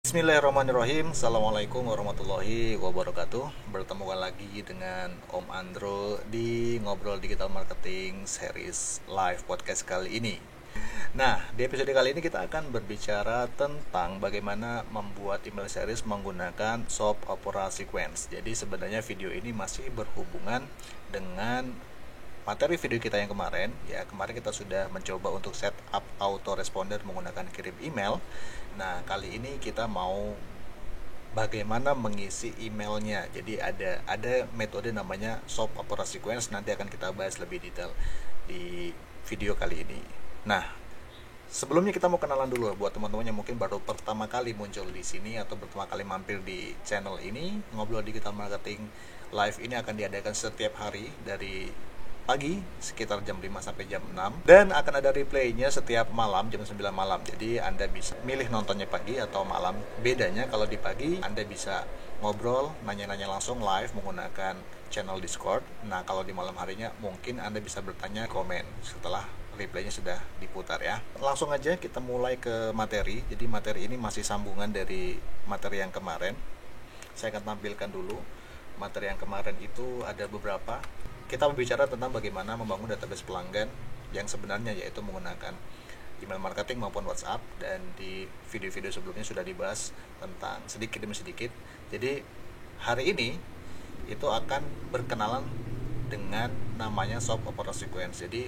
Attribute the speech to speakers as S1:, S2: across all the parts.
S1: Bismillahirrahmanirrahim. Assalamualaikum warahmatullahi wabarakatuh. Bertemu lagi dengan Om Andro di Ngobrol Digital Marketing Series Live Podcast kali ini. Nah, di episode kali ini kita akan berbicara tentang bagaimana membuat email series menggunakan Soap Opera Sequence. Jadi sebenarnya video ini masih berhubungan dengan materi video kita yang kemarin. Ya, kemarin kita sudah mencoba untuk setup autoresponder menggunakan kirim email. Nah, kali ini kita mau bagaimana mengisi emailnya. Jadi ada metode namanya Soap Opera Sequence, nanti akan kita bahas lebih detail di video kali ini. Nah, sebelumnya kita mau kenalan dulu buat teman-teman yang mungkin baru pertama kali muncul di sini atau pertama kali mampir di channel ini. Ngobrol Digital Marketing Live ini akan diadakan setiap hari dari pagi sekitar jam 5 sampai jam 6 dan akan ada replaynya setiap malam jam 9 malam. Jadi Anda bisa milih nontonnya pagi atau malam. Bedanya kalau di pagi Anda bisa ngobrol, nanya-nanya langsung live menggunakan channel Discord. Nah, kalau di malam harinya mungkin Anda bisa bertanya komen setelah replaynya sudah diputar ya. Langsung aja kita mulai ke materi. Jadi materi ini masih sambungan dari materi yang kemarin. Saya akan tampilkan dulu materi yang kemarin. Itu ada beberapa. Kita berbicara tentang bagaimana membangun database pelanggan yang sebenarnya, yaitu menggunakan email marketing maupun WhatsApp, dan di video-video sebelumnya sudah dibahas tentang sedikit demi sedikit. Jadi hari ini itu akan berkenalan dengan namanya Soap Opera Sequence. Jadi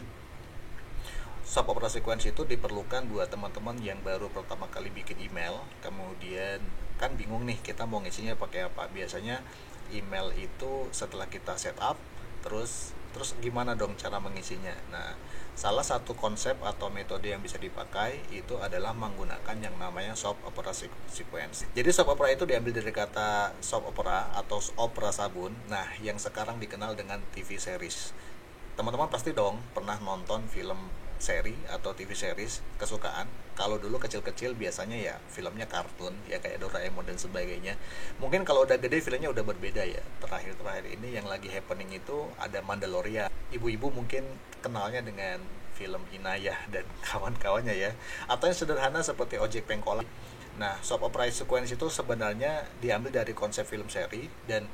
S1: Soap Opera Sequence itu diperlukan buat teman-teman yang baru pertama kali bikin email, kemudian kan bingung nih kita mau ngisinya pakai apa. Biasanya email itu setelah kita setup, terus gimana dong cara mengisinya. Nah, salah satu konsep atau metode yang bisa dipakai itu adalah menggunakan yang namanya Soap Opera Sequence. Jadi Soap Opera itu diambil dari kata soap opera atau opera sabun. Nah, yang sekarang dikenal dengan TV series. Teman-teman pasti dong pernah nonton film seri atau TV series kesukaan. Kalau dulu kecil-kecil biasanya ya filmnya kartun, ya kayak Doraemon dan sebagainya. Mungkin kalau udah gede filmnya udah berbeda ya. Terakhir-terakhir ini yang lagi happening itu ada Mandalorian. Ibu-ibu mungkin kenalnya dengan film Inayah dan kawan-kawannya ya. Atau yang sederhana seperti Ojek Pengkolan. Nah, Soap Opera Sequence itu sebenarnya diambil dari konsep film seri, dan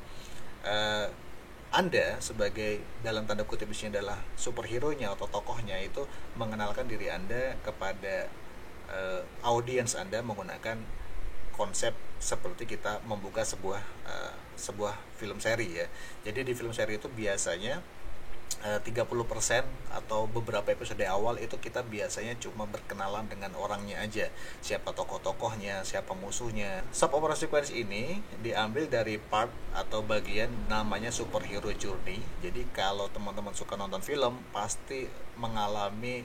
S1: Anda sebagai dalam tanda kutip di sini adalah superhero-nya atau tokohnya, itu mengenalkan diri Anda kepada audiens Anda menggunakan konsep seperti kita membuka sebuah film seri ya. Jadi di film seri itu biasanya 30% atau beberapa episode awal itu kita biasanya cuma berkenalan dengan orangnya aja, siapa tokoh-tokohnya, siapa musuhnya. Soap Opera Sequence ini diambil dari part atau bagian namanya Superhero Journey. Jadi kalau teman-teman suka nonton film pasti mengalami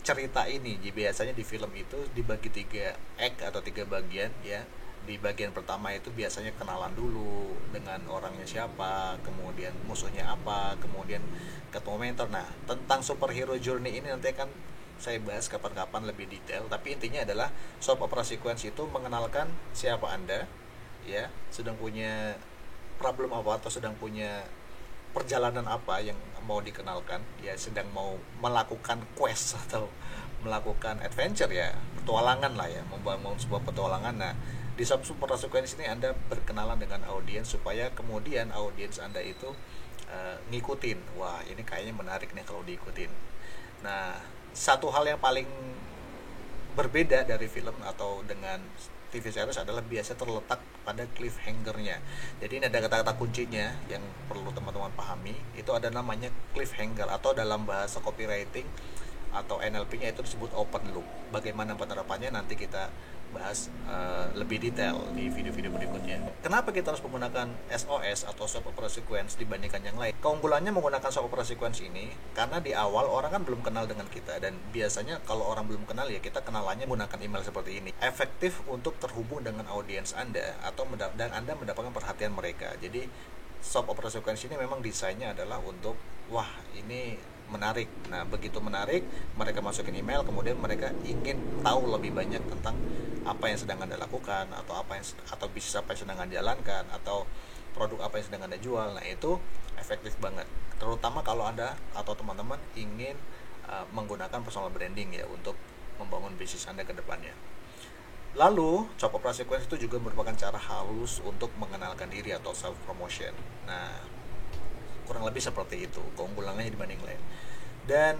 S1: cerita ini. Jadi biasanya di film itu dibagi 3 act atau 3 bagian ya. Di bagian pertama itu biasanya kenalan dulu dengan orangnya siapa, kemudian musuhnya apa, kemudian ketemu mentor. Nah, tentang Superhero Journey ini nanti akan saya bahas kapan-kapan lebih detail. Tapi intinya adalah Soap Opera Sequence itu mengenalkan siapa Anda ya, sedang punya problem apa atau sedang punya perjalanan apa yang mau dikenalkan ya, sedang mau melakukan quest atau melakukan adventure ya, petualangan lah ya, membangun sebuah petualangan. Nah, di Soap Opera Sequence ini Anda berkenalan dengan audiens supaya kemudian audiens Anda itu ngikutin. Wah, ini kayaknya menarik nih kalau diikutin. Nah, satu hal yang paling berbeda dari film atau dengan TV series adalah biasa terletak pada cliffhanger-nya. Jadi ini ada kata-kata kuncinya yang perlu teman-teman pahami. Itu ada namanya cliffhanger, atau dalam bahasa copywriting atau NLP-nya itu disebut open loop. Bagaimana penerapannya nanti kita bahas lebih detail di video-video berikutnya. Kenapa kita harus menggunakan SOS atau Soap Opera Sequence dibandingkan yang lain? Keunggulannya menggunakan Soap Opera Sequence ini karena di awal orang kan belum kenal dengan kita, dan biasanya kalau orang belum kenal ya kita kenalannya menggunakan email seperti ini. Efektif untuk terhubung dengan audiens Anda atau dan Anda mendapatkan perhatian mereka. Jadi Soap Opera Sequence ini memang desainnya adalah untuk wah ini menarik. Nah, begitu menarik, mereka masukin email, kemudian mereka ingin tahu lebih banyak tentang apa yang sedang Anda lakukan, atau bisnis apa yang sedang Anda jalankan, atau produk apa yang sedang Anda jual. Nah, itu efektif banget. Terutama kalau Anda atau teman-teman ingin menggunakan personal branding ya untuk membangun bisnis Anda ke depannya. Lalu, job opera sequence itu juga merupakan cara halus untuk mengenalkan diri atau self promotion. Nah, kurang lebih seperti itu keunggulannya dibanding lain. Dan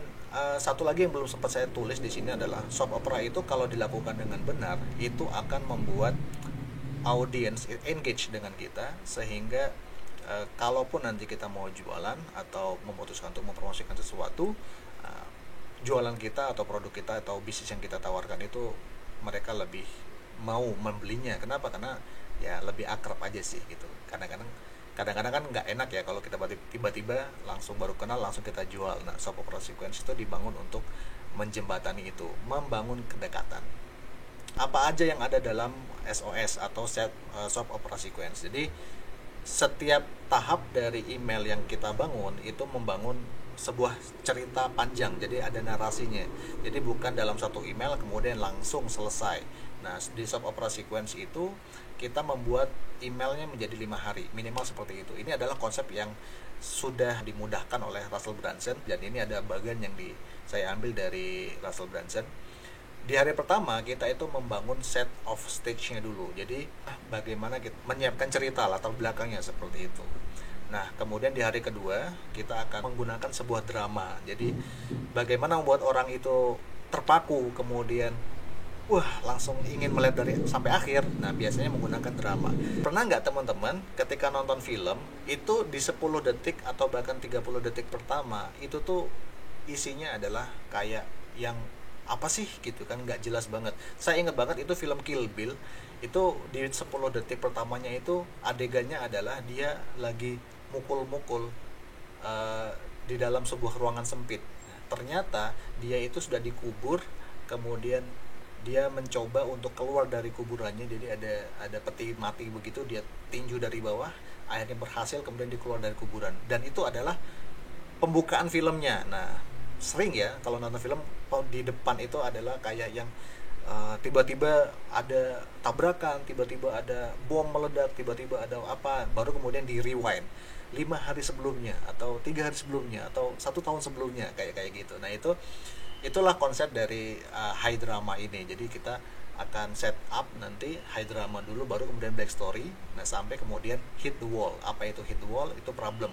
S1: satu lagi yang belum sempat saya tulis di sini adalah soap opera itu kalau dilakukan dengan benar itu akan membuat audience engage dengan kita, sehingga kalaupun nanti kita mau jualan atau memutuskan untuk mempromosikan sesuatu, jualan kita atau produk kita atau bisnis yang kita tawarkan itu mereka lebih mau membelinya. Kenapa? Karena ya lebih akrab aja sih gitu. Kadang-kadang kan nggak enak ya kalau kita tiba-tiba langsung baru kenal langsung kita jual. Nah, soap opera sequence itu dibangun untuk menjembatani itu, membangun kedekatan. Apa aja yang ada dalam SOS atau soap opera sequence. Jadi setiap tahap dari email yang kita bangun itu membangun sebuah cerita panjang, jadi ada narasinya. Jadi bukan dalam satu email kemudian langsung selesai. Nah, di soap opera sequence itu kita membuat emailnya menjadi 5 hari minimal, seperti itu. Ini adalah konsep yang sudah dimudahkan oleh Russell Brunson, dan ini ada bagian yang saya ambil dari Russell Brunson. Di hari pertama kita itu membangun set of stage-nya dulu. Jadi bagaimana kita menyiapkan cerita latar belakangnya seperti itu. Nah, kemudian di hari kedua kita akan menggunakan sebuah drama. Jadi bagaimana membuat orang itu terpaku, kemudian langsung ingin melihat dari sampai akhir. Nah, biasanya menggunakan drama. Pernah nggak teman-teman ketika nonton film itu di 10 detik atau bahkan 30 detik pertama itu tuh isinya adalah kayak yang apa sih gitu kan, nggak jelas banget. Saya ingat banget itu film Kill Bill, itu di 10 detik pertamanya itu adegannya adalah dia lagi mukul-mukul di dalam sebuah ruangan sempit. Ternyata dia itu sudah dikubur, kemudian dia mencoba untuk keluar dari kuburannya. Jadi ada peti mati begitu, dia tinju dari bawah, akhirnya berhasil, kemudian dia keluar dari kuburan. Dan itu adalah pembukaan filmnya. Nah, sering ya kalau nonton film di depan itu adalah kayak yang tiba-tiba ada tabrakan, tiba-tiba ada bom meledak, tiba-tiba ada apa, baru kemudian di rewind 5 hari sebelumnya atau 3 hari sebelumnya atau 1 tahun sebelumnya, kayak gitu. Nah, itulah konsep dari high drama ini. Jadi kita akan set up nanti high drama dulu, baru kemudian back story. Nah, sampai kemudian hit the wall. Apa itu hit the wall? Itu problem.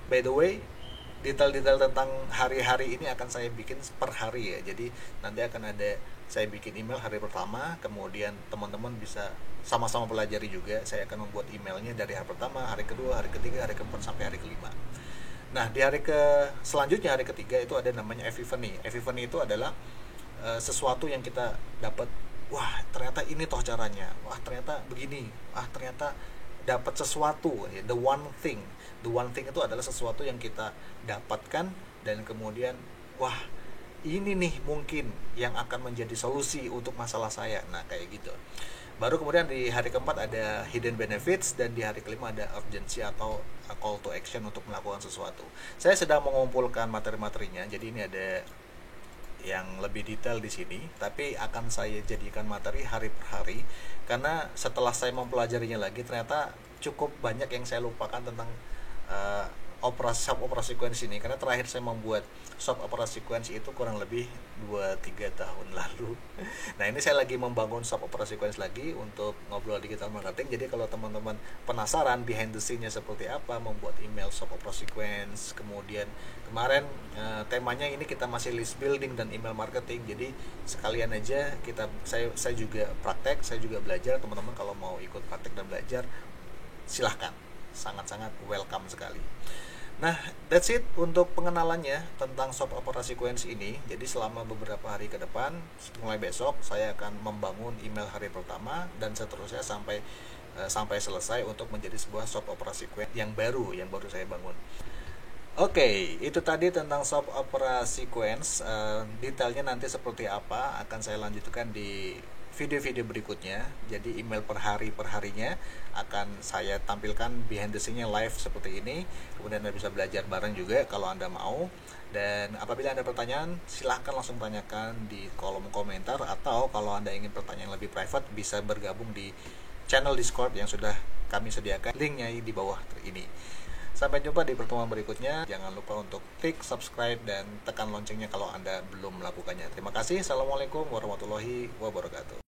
S1: By the way, detail-detail tentang hari-hari ini akan saya bikin per hari ya. Jadi nanti akan ada saya bikin email hari pertama, kemudian teman-teman bisa sama-sama pelajari juga. Saya akan membuat emailnya dari hari pertama, hari kedua, hari ketiga, hari keempat sampai hari kelima. Nah, di hari selanjutnya, hari ketiga itu ada namanya epiphany. Epiphany itu adalah sesuatu yang kita dapat, wah ternyata ini toh caranya, wah ternyata begini, ternyata dapat sesuatu, the one thing itu adalah sesuatu yang kita dapatkan, dan kemudian wah ini nih mungkin yang akan menjadi solusi untuk masalah saya. Nah, kayak gitu. Baru kemudian di hari keempat ada hidden benefits, dan di hari kelima ada urgency atau call to action untuk melakukan sesuatu. Saya sedang mengumpulkan materi-materinya, jadi ini ada yang lebih detail di sini, tapi akan saya jadikan materi hari per hari, karena setelah saya mempelajarinya lagi ternyata cukup banyak yang saya lupakan tentang soap opera sequence ini, karena terakhir saya membuat soap opera sequence itu kurang lebih 2-3 tahun lalu. Nah, ini saya lagi membangun soap opera sequence lagi untuk Ngobrol Digital Marketing. Jadi kalau teman-teman penasaran behind the scene-nya seperti apa membuat email soap opera sequence, kemudian kemarin temanya ini kita masih list building dan email marketing. Jadi sekalian aja saya juga praktek, saya juga belajar. Teman-teman kalau mau ikut praktek dan belajar silahkan, sangat-sangat welcome sekali. Nah, that's it untuk pengenalannya tentang soap opera sequence ini. Jadi selama beberapa hari ke depan, mulai besok saya akan membangun email hari pertama dan seterusnya sampai selesai untuk menjadi sebuah soap opera sequence yang baru saya bangun. Oke, itu tadi tentang soap opera sequence. Detailnya nanti seperti apa akan saya lanjutkan di video-video berikutnya. Jadi email per harinya akan saya tampilkan behind the scene-nya live seperti ini. Kemudian Anda bisa belajar bareng juga kalau Anda mau. Dan apabila Anda pertanyaan, silahkan langsung tanyakan di kolom komentar, atau kalau Anda ingin pertanyaan lebih private bisa bergabung di channel Discord yang sudah kami sediakan, linknya di bawah ini. Sampai jumpa di pertemuan berikutnya. Jangan lupa untuk klik subscribe dan tekan loncengnya kalau Anda belum melakukannya. Terima kasih. Assalamualaikum warahmatullahi wabarakatuh.